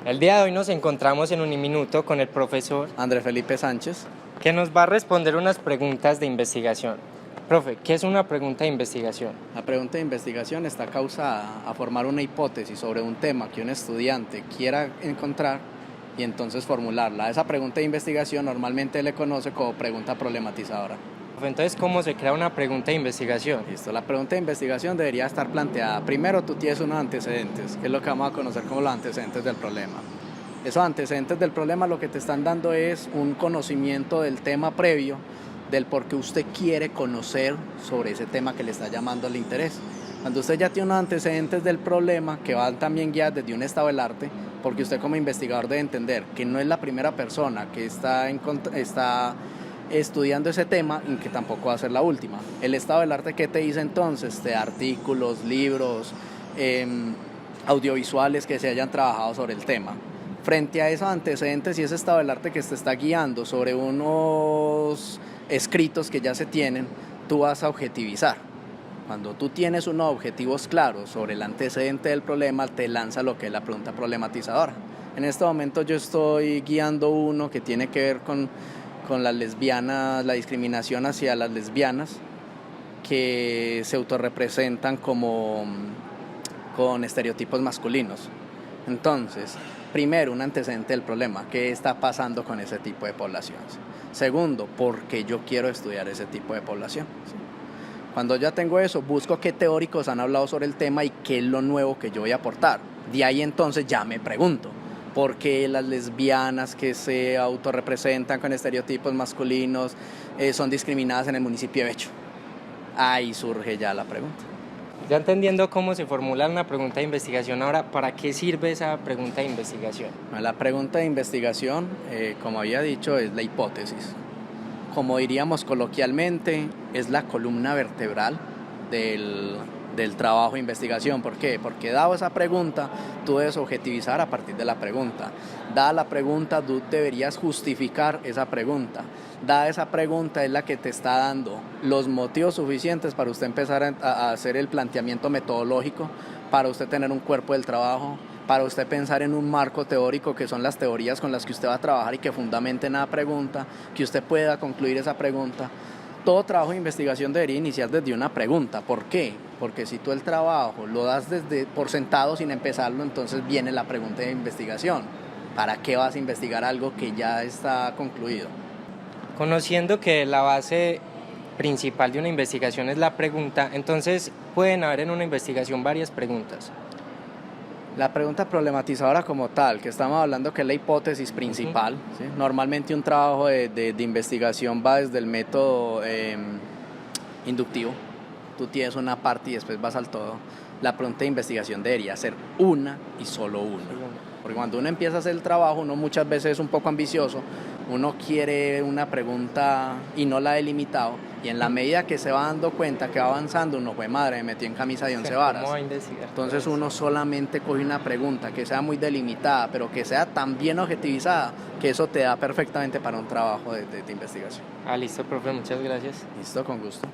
El día de hoy nos encontramos en Uniminuto con el profesor Andrés Felipe Sánchez. que nos va a responder unas preguntas de investigación. Profe, ¿qué es una pregunta de investigación? La pregunta de investigación está causada a formar una hipótesis sobre un tema que un estudiante quiera encontrar y entonces formularla. Esa pregunta de investigación normalmente le conoce como pregunta problematizadora. Profe, entonces, ¿cómo se crea una pregunta de investigación? Listo, la pregunta de investigación debería estar planteada. Primero, tú tienes unos antecedentes, que es lo que vamos a conocer como los antecedentes del problema. Esos antecedentes del problema lo que te están dando es un conocimiento del tema previo, del por qué usted quiere conocer sobre ese tema que le está llamando el interés. Cuando usted ya tiene unos antecedentes del problema que van también guiados desde un estado del arte, porque usted como investigador debe entender que no es la primera persona que está estudiando ese tema y que tampoco va a ser la última. El estado del arte, ¿qué te dice entonces? De artículos, libros, audiovisuales que se hayan trabajado sobre el tema. Frente a esos antecedentes y ese estado del arte que te está guiando sobre unos escritos que ya se tienen, tú vas a objetivizar. Cuando tú tienes unos objetivos claros sobre el antecedente del problema, te lanza lo que es la pregunta problematizadora. En este momento yo estoy guiando uno que tiene que ver con las lesbianas, la discriminación hacia las lesbianas que se autorrepresentan como con estereotipos masculinos. Entonces, primero, un antecedente del problema, ¿qué está pasando con ese tipo de poblaciones? Segundo, ¿por qué yo quiero estudiar ese tipo de población? ¿Sí? Cuando ya tengo eso, busco qué teóricos han hablado sobre el tema y qué es lo nuevo que yo voy a aportar. De ahí entonces ya me pregunto, ¿por qué las lesbianas que se autorrepresentan con estereotipos masculinos son discriminadas en el municipio de Becho? Ahí surge ya la pregunta. Ya entendiendo cómo se formula una pregunta de investigación, ahora, ¿para qué sirve esa pregunta de investigación? La pregunta de investigación, como había dicho, es la hipótesis. Como diríamos coloquialmente, es la columna vertebral del trabajo de investigación. ¿Por qué? Porque dado esa pregunta, tú debes objetivizar a partir de la pregunta. Dada la pregunta, tú deberías justificar esa pregunta. Dada esa pregunta es la que te está dando los motivos suficientes para usted empezar a hacer el planteamiento metodológico, para usted tener un cuerpo del trabajo, para usted pensar en un marco teórico que son las teorías con las que usted va a trabajar y que fundamenten la pregunta, que usted pueda concluir esa pregunta. Todo trabajo de investigación debería iniciar desde una pregunta. ¿Por qué? Porque si tú el trabajo lo das por sentado sin empezarlo, entonces viene la pregunta de investigación. ¿Para qué vas a investigar algo que ya está concluido? Conociendo que la base principal de una investigación es la pregunta, entonces pueden haber en una investigación varias preguntas. La pregunta problematizadora como tal, que estamos hablando que es la hipótesis principal, ¿sí? Normalmente un trabajo de investigación va desde el método inductivo, tú tienes una parte y después vas al todo. La pregunta de investigación debería ser una y solo una, porque cuando uno empieza a hacer el trabajo, uno muchas veces es un poco ambicioso, uno quiere una pregunta y no la ha delimitado, y en la medida que se va dando cuenta que va avanzando, uno fue madre, me metió en camisa de 11 varas. ¿Cómo va a investigar? Entonces uno solamente coge una pregunta que sea muy delimitada, pero que sea tan bien objetivizada, que eso te da perfectamente para un trabajo de investigación. Listo, profe, muchas gracias. Listo, con gusto.